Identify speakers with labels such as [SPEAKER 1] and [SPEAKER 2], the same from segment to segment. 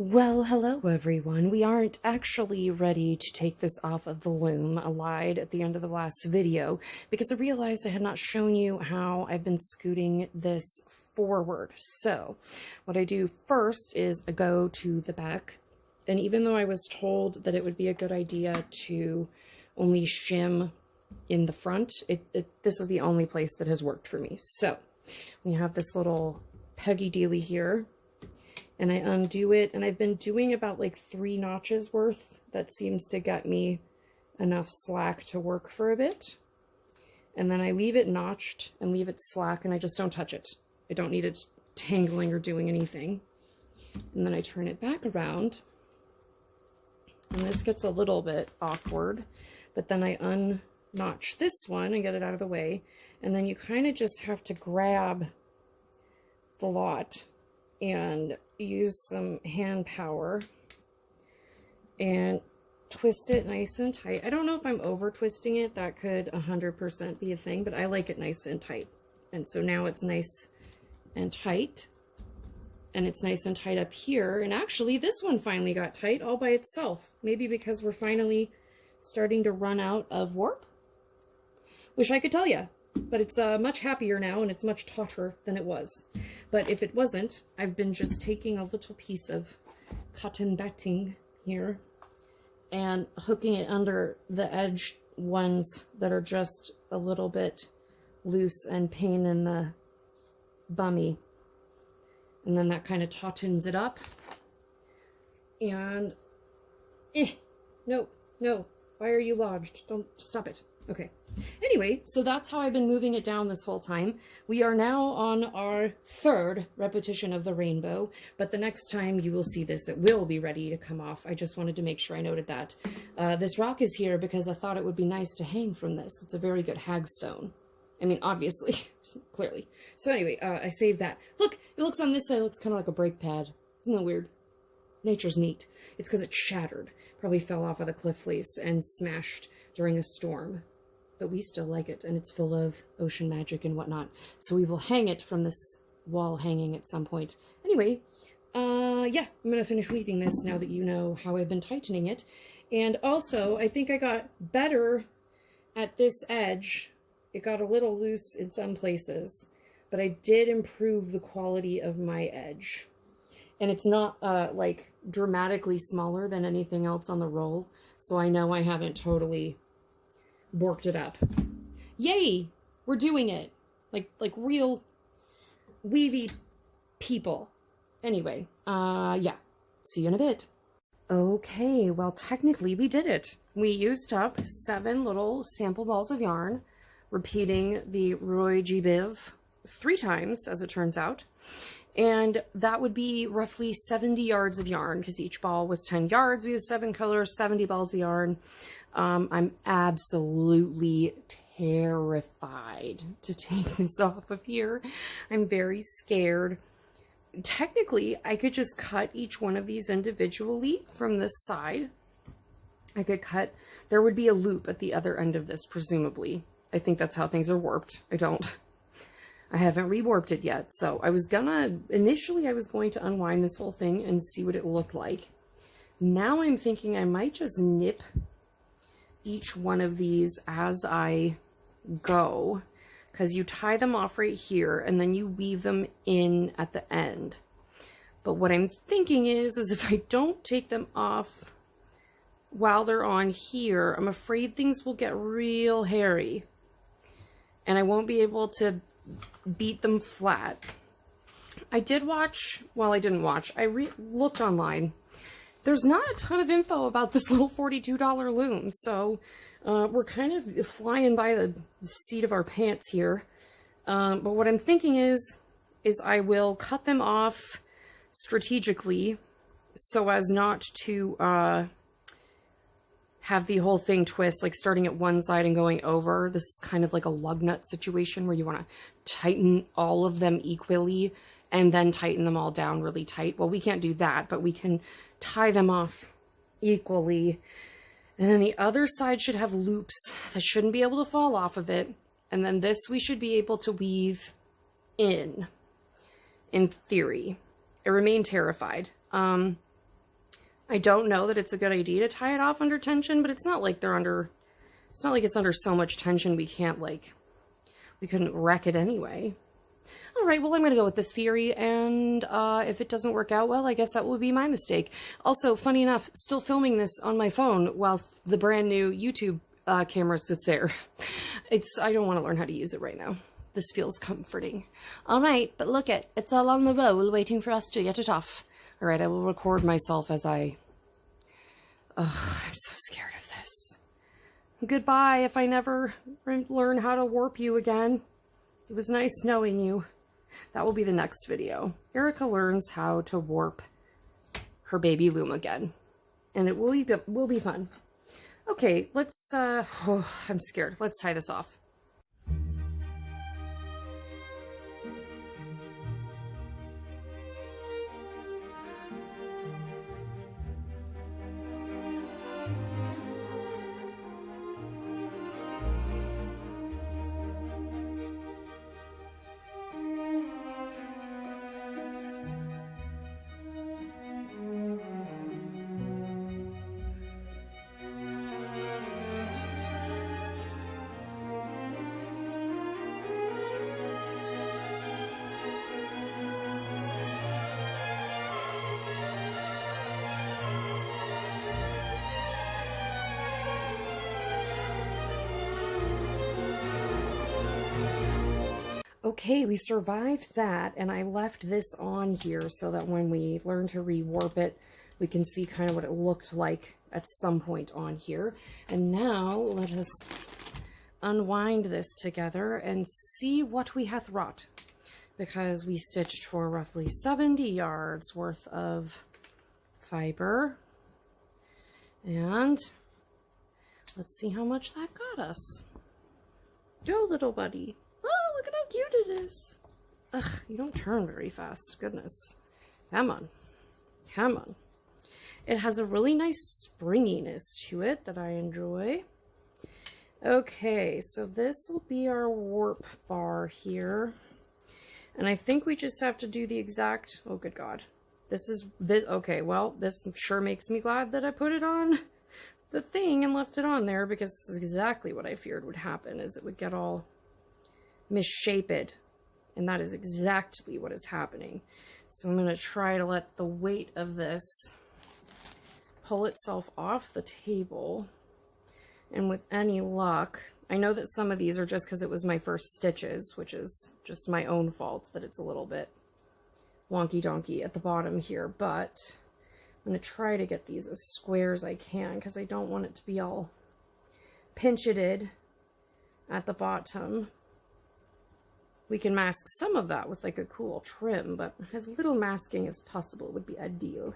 [SPEAKER 1] Well, hello everyone. We aren't actually ready to take this off of the loom. I lied at the end of the last video because I realized I had not shown you how I've been scooting this forward. So what I do first is I go to the back, and even though I was told that it would be a good idea to only shim in the front, this is the only place that has worked for me. So we have this little peggy dealy here, and I undo it, and I've been doing about like 3 notches worth. That seems to get me enough slack to work for a bit. And then I leave it notched and leave it slack, and I just don't touch it. I don't need it tangling or doing anything. And then I turn it back around, and this gets a little bit awkward, but then I unnotch this one and get it out of the way, and then you kind of just have to grab the lot and use some hand power and twist it nice and tight. I don't know if I'm over twisting it. That could 100% be a thing, but I like it nice and tight. And so now it's nice and tight, and it's nice and tight up here. And actually this one finally got tight all by itself. Maybe because we're finally starting to run out of warp. Wish I could tell you. But it's much happier now, and it's much tauter than it was. But if it wasn't, I've been just taking a little piece of cotton batting here and hooking it under the edge ones that are just a little bit loose and pain in the bummy. And then that kind of tautens it up. And, no, why are you lodged? Don't, stop it. Okay. Anyway, so that's how I've been moving it down this whole time. We are now on our 3rd repetition of the rainbow, but the next time you will see this, it will be ready to come off. I just wanted to make sure I noted that. This rock is here because I thought it would be nice to hang from this. It's a very good hagstone. I mean, obviously, clearly. So anyway, I saved that. Look, it looks on this side, it looks kind of like a brake pad. Isn't that weird? Nature's neat. It's because it shattered. Probably fell off of the cliff face and smashed during a storm. But we still like it, and it's full of ocean magic and whatnot. So we will hang it from this wall hanging at some point. Anyway, yeah, I'm going to finish weaving this now that you know how I've been tightening it. And also, I think I got better at this edge. It got a little loose in some places, but I did improve the quality of my edge. And it's not, like, dramatically smaller than anything else on the roll, so I know I haven't totally borked it up. Yay! We're doing it. Like real weavy people. Anyway, yeah. See you in a bit. Okay, well, technically we did it. We used up 7 little sample balls of yarn, repeating the Roy G. Biv 3 times, as it turns out. And that would be roughly 70 yards of yarn, because each ball was 10 yards. We have 7 colors, 70 balls of yarn. I'm absolutely terrified to take this off of here. I'm very scared. Technically, I could just cut each one of these individually from this side. I could cut, there would be a loop at the other end of this, presumably. I think that's how things are warped. I haven't rewarped it yet. So initially I was going to unwind this whole thing and see what it looked like. Now I'm thinking I might just nip each one of these as I go, because you tie them off right here and then you weave them in at the end. But what I'm thinking is if I don't take them off while they're on here, I'm afraid things will get real hairy and I won't be able to beat them flat. I did watch, well, I didn't watch, I looked online. There's not a ton of info about this little $42 loom, so we're kind of flying by the seat of our pants here. But what I'm thinking is I will cut them off strategically so as not to have the whole thing twist, like starting at one side and going over. This is kind of like a lug nut situation where you want to tighten all of them equally and then tighten them all down really tight. Well, we can't do that, but we can tie them off equally. And then the other side should have loops that shouldn't be able to fall off of it. And then this we should be able to weave in theory. I remain terrified. I don't know that it's a good idea to tie it off under tension, but it's not like it's not like it's under so much tension we couldn't wreck it anyway. All right, well, I'm going to go with this theory, and if it doesn't work out well, I guess that will be my mistake. Also, funny enough, still filming this on my phone while the brand new YouTube camera sits there. I don't want to learn how to use it right now. This feels comforting. All right, but look it's all on the roll waiting for us to get it off. All right, I will record myself as I'm so scared of this. Goodbye if I never learn how to warp you again. It was nice knowing you. That will be the next video. Erica learns how to warp her baby loom again. And it will be fun. Okay, let's, I'm scared. Let's tie this off. Okay, we survived that, and I left this on here so that when we learn to rewarp it, we can see kind of what it looked like at some point on here. And now let us unwind this together and see what we hath wrought, because we stitched for roughly 70 yards worth of fiber, and let's see how much that got us. Go, little buddy. Oh, look at how cute it is. Ugh, you don't turn very fast. Goodness. Come on. Come on. It has a really nice springiness to it that I enjoy. Okay, so this will be our warp bar here. And I think we just have to do the exact... Oh, good God. Okay, well, this sure makes me glad that I put it on the thing and left it on there, because this is exactly what I feared would happen, is it would get all misshaped, and that is exactly what is happening. So I'm going to try to let the weight of this pull itself off the table, and with any luck, I know that some of these are just because it was my first stitches, which is just my own fault that it's a little bit wonky donkey at the bottom here, but I'm going to try to get these as square as I can, because I don't want it to be all pincheted at the bottom. We can mask some of that with like a cool trim, but as little masking as possible would be ideal.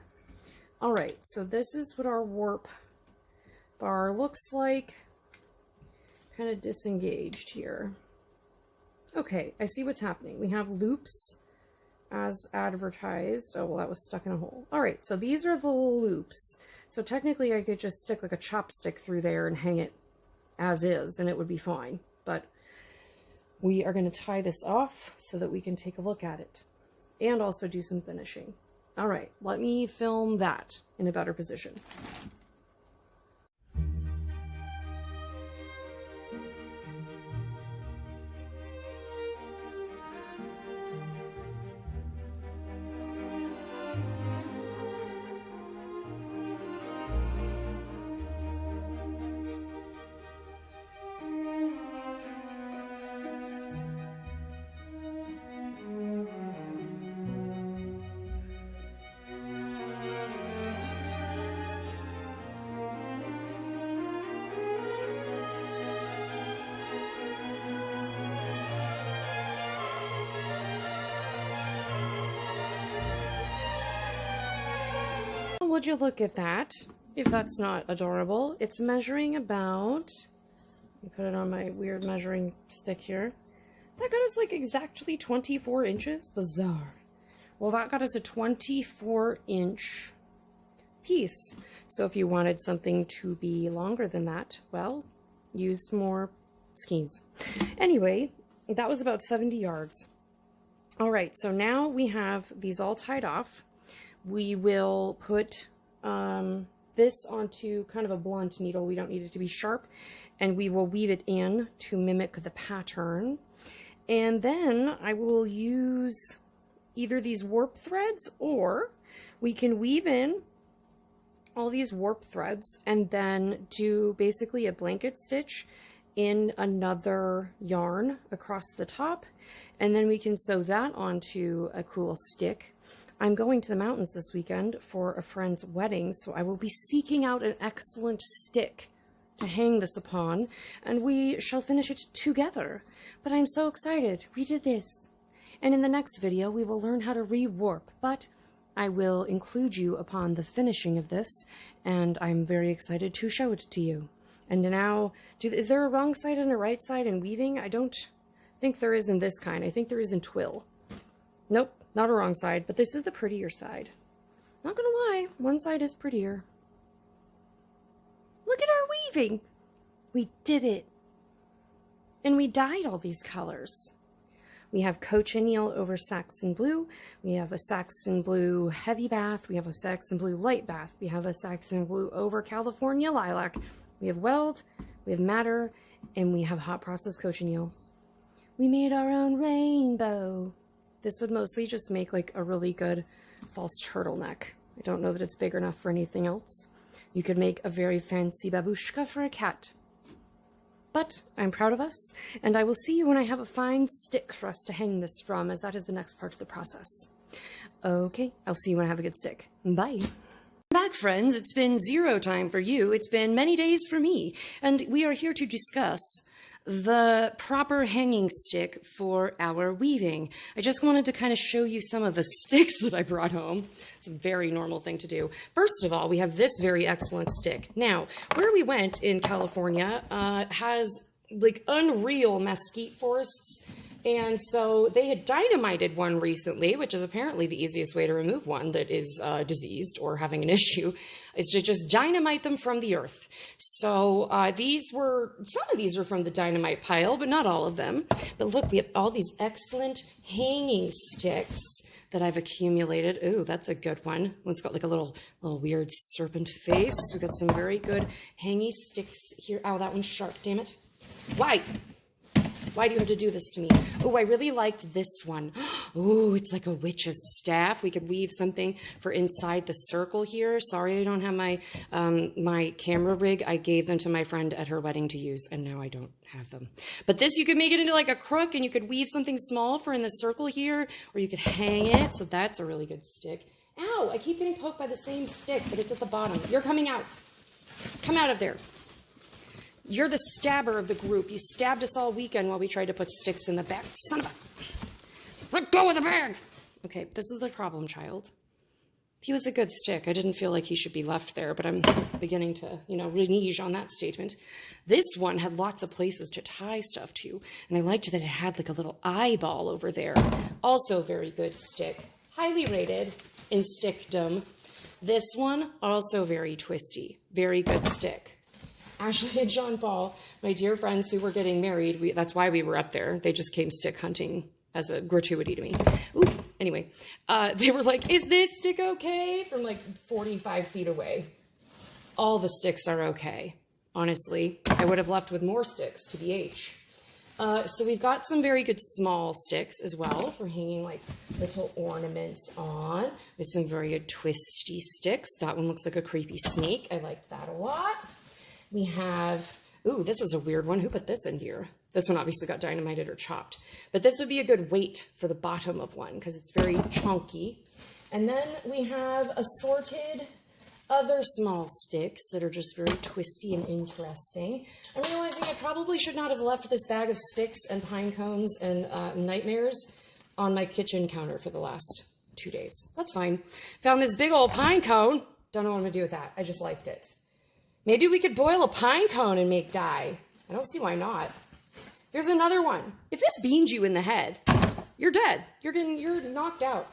[SPEAKER 1] All right, so this is what our warp bar looks like. Kind of disengaged here. Okay, I see what's happening. We have loops as advertised. Oh, well, that was stuck in a hole. All right, so these are the loops. So technically I could just stick like a chopstick through there and hang it as is, and it would be fine. But we are going to tie this off so that we can take a look at it and also do some finishing. All right, let me film that in a better position. Would you look at that, if that's not adorable. It's measuring about, let me put it on my weird measuring stick here. That got us like exactly 24 inches. Bizarre. Well, that got us a 24-inch piece. So if you wanted something to be longer than that, well, use more skeins. Anyway, that was about 70 yards. All right, so now we have these all tied off. We will put this onto kind of a blunt needle. We don't need it to be sharp. And we will weave it in to mimic the pattern. And then I will use either these warp threads, or we can weave in all these warp threads and then do basically a blanket stitch in another yarn across the top. And then we can sew that onto a cool stick. I'm going to the mountains this weekend for a friend's wedding, so I will be seeking out an excellent stick to hang this upon, and we shall finish it together. But I'm so excited. We did this. And in the next video, we will learn how to re-warp, but I will include you upon the finishing of this, and I'm very excited to show it to you. And now, is there a wrong side and a right side in weaving? I don't think there is in this kind. I think there is in twill. Nope, not a wrong side, but this is the prettier side. Not gonna lie, one side is prettier. Look at our weaving. We did it. And we dyed all these colors. We have cochineal over Saxon blue. We have a Saxon blue heavy bath. We have a Saxon blue light bath. We have a Saxon blue over California lilac. We have weld, we have madder, and we have hot process cochineal. We made our own rainbow. This would mostly just make like a really good false turtleneck. I don't know that it's big enough for anything else. You could make a very fancy babushka for a cat. But I'm proud of us, and I will see you when I have a fine stick for us to hang this from, as that is the next part of the process. Okay, I'll see you when I have a good stick. Bye. Back, friends. It's been 0 time for you. It's been many days for me, and we are here to discuss the proper hanging stick for our weaving. I just wanted to kind of show you some of the sticks that I brought home. It's a very normal thing to do. First of all, we have this very excellent stick. Now, where we went in California has like unreal mesquite forests. And so they had dynamited one recently, which is apparently the easiest way to remove one that is diseased or having an issue, is to just dynamite them from the earth. So some of these are from the dynamite pile, but not all of them. But look, we have all these excellent hanging sticks that I've accumulated. Ooh, that's a good one. One's got like a little weird serpent face. We've got some very good hangy sticks here. Oh, that one's sharp, damn it. Why? Why do you have to do this to me? Oh, I really liked this one. Oh, it's like a witch's staff. We could weave something for inside the circle here. Sorry, I don't have my my camera rig. I gave them to my friend at her wedding to use, and now I don't have them. But this, you could make it into like a crook, and you could weave something small for in the circle here, or you could hang it. So that's a really good stick. Ow, I keep getting poked by the same stick, but it's at the bottom. You're coming out. Come out of there. You're the stabber of the group. You stabbed us all weekend while we tried to put sticks in the bag. Son of a... Let go of the bag! Okay, this is the problem, child. He was a good stick. I didn't feel like he should be left there, but I'm beginning to, renege on that statement. This one had lots of places to tie stuff to, and I liked that it had like a little eyeball over there. Also very good stick. Highly rated in stickdom. This one, also very twisty. Very good stick. Ashley and John Paul, my dear friends who were getting married, that's why we were up there. They just came stick hunting as a gratuity to me. Ooh, anyway, they were like, is this stick okay? From like 45 feet away. All the sticks are okay. Honestly, I would have left with more sticks, TBH. So we've got some very good small sticks as well for hanging like little ornaments on. With some very good twisty sticks. That one looks like a creepy snake. I liked that a lot. We have, ooh, this is a weird one. Who put this in here? This one obviously got dynamited or chopped. But this would be a good weight for the bottom of one because it's very chunky. And then we have assorted other small sticks that are just very twisty and interesting. I'm realizing I probably should not have left this bag of sticks and pine cones and nightmares on my kitchen counter for the last 2 days. That's fine. Found this big old pine cone. Don't know what I'm going to do with that. I just liked it. Maybe we could boil a pine cone and make dye. I don't see why not. Here's another one. If this beans you in the head, you're dead. You're knocked out.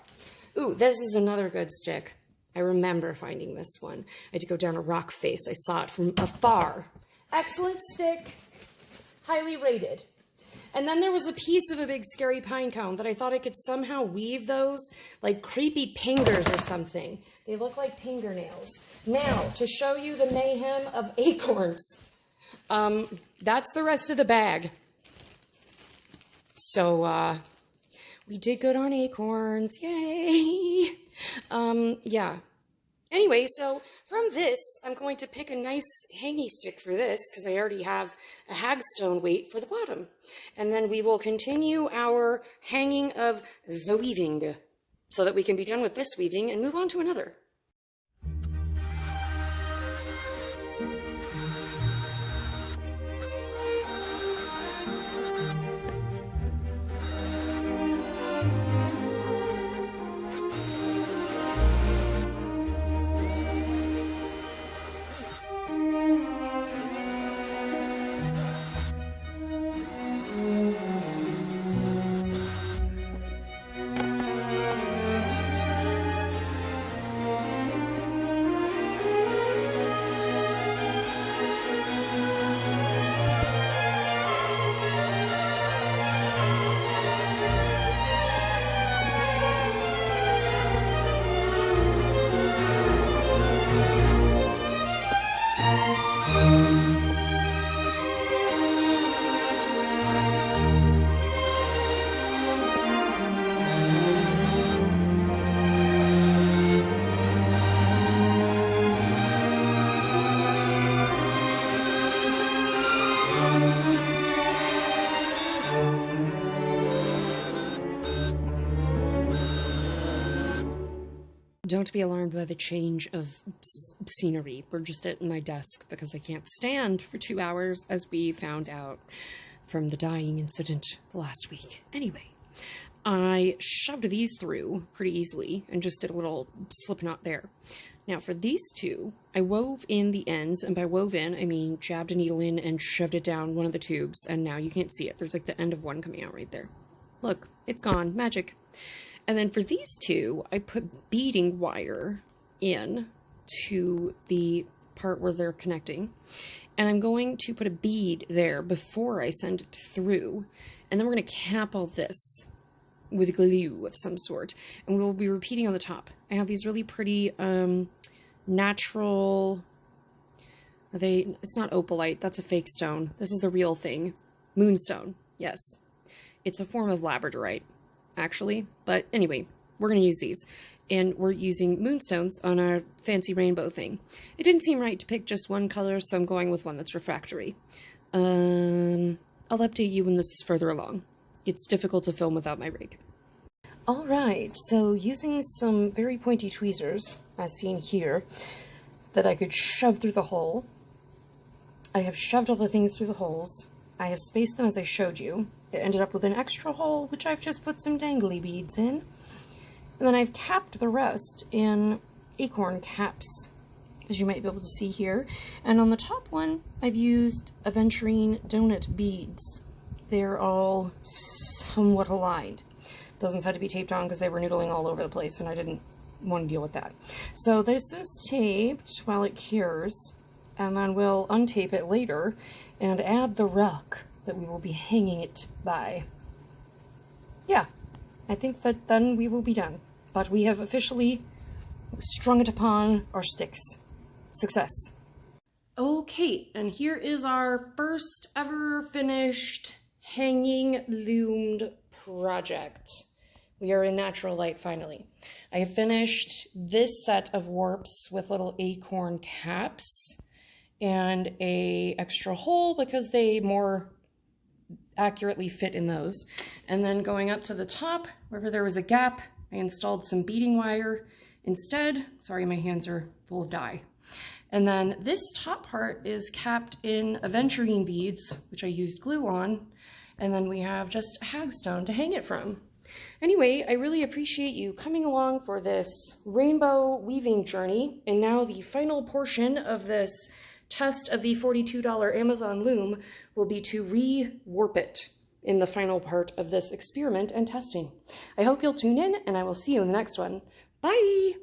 [SPEAKER 1] Ooh, this is another good stick. I remember finding this one. I had to go down a rock face. I saw it from afar. Excellent stick. Highly rated. And then there was a piece of a big scary pine cone that I thought I could somehow weave those like creepy fingers or something. They look like fingernails. Now, to show you the mayhem of acorns, that's the rest of the bag. So, we did good on acorns. Yay! Yeah. Anyway, so from this, I'm going to pick a nice hangy stick for this because I already have a hagstone weight for the bottom. And then we will continue our hanging of the weaving so that we can be done with this weaving and move on to another. Don't be alarmed by the change of scenery. We're just at my desk because I can't stand for 2 hours, as we found out from the dying incident last week. Anyway, I shoved these through pretty easily and just did a little slip knot there. Now for these two, I wove in the ends, and by wove in, I mean jabbed a needle in and shoved it down one of the tubes, and now you can't see it. There's like the end of one coming out right there. Look, it's gone. Magic. And then for these two, I put beading wire in to the part where they're connecting. And I'm going to put a bead there before I send it through. And then we're going to cap all this with glue of some sort. And we'll be repeating on the top. I have these really pretty natural... It's not opalite, that's a fake stone. This is the real thing. Moonstone, yes. It's a form of labradorite, actually. But anyway, we're going to use these. And we're using moonstones on our fancy rainbow thing. It didn't seem right to pick just one color, so I'm going with one that's refractory. I'll update you when this is further along. It's difficult to film without my rig. Alright, so using some very pointy tweezers, as seen here, that I could shove through the hole. I have shoved all the things through the holes. I have spaced them as I showed you. It ended up with an extra hole, which I've just put some dangly beads in. And then I've capped the rest in acorn caps, as you might be able to see here. And on the top one, I've used aventurine donut beads. They're all somewhat aligned. Those ones had to be taped on because they were noodling all over the place, and I didn't want to deal with that. So this is taped while it cures, and then we'll untape it later and add the rock that we will be hanging it by. Yeah, I think that then we will be done. But we have officially strung it upon our sticks. Success. Okay, and here is our first ever finished hanging loomed project. We are in natural light finally. I have finished this set of warps with little acorn caps and a extra hole because they more accurately fit in those. And then going up to the top, wherever there was a gap, I installed some beading wire instead. Sorry, my hands are full of dye. And then this top part is capped in aventurine beads, which I used glue on. And then we have just hagstone to hang it from. Anyway, I really appreciate you coming along for this rainbow weaving journey. And now the final portion of this test of the $42 Amazon loom will be to re-warp it in the final part of this experiment and testing. I hope you'll tune in, and I will see you in the next one. Bye!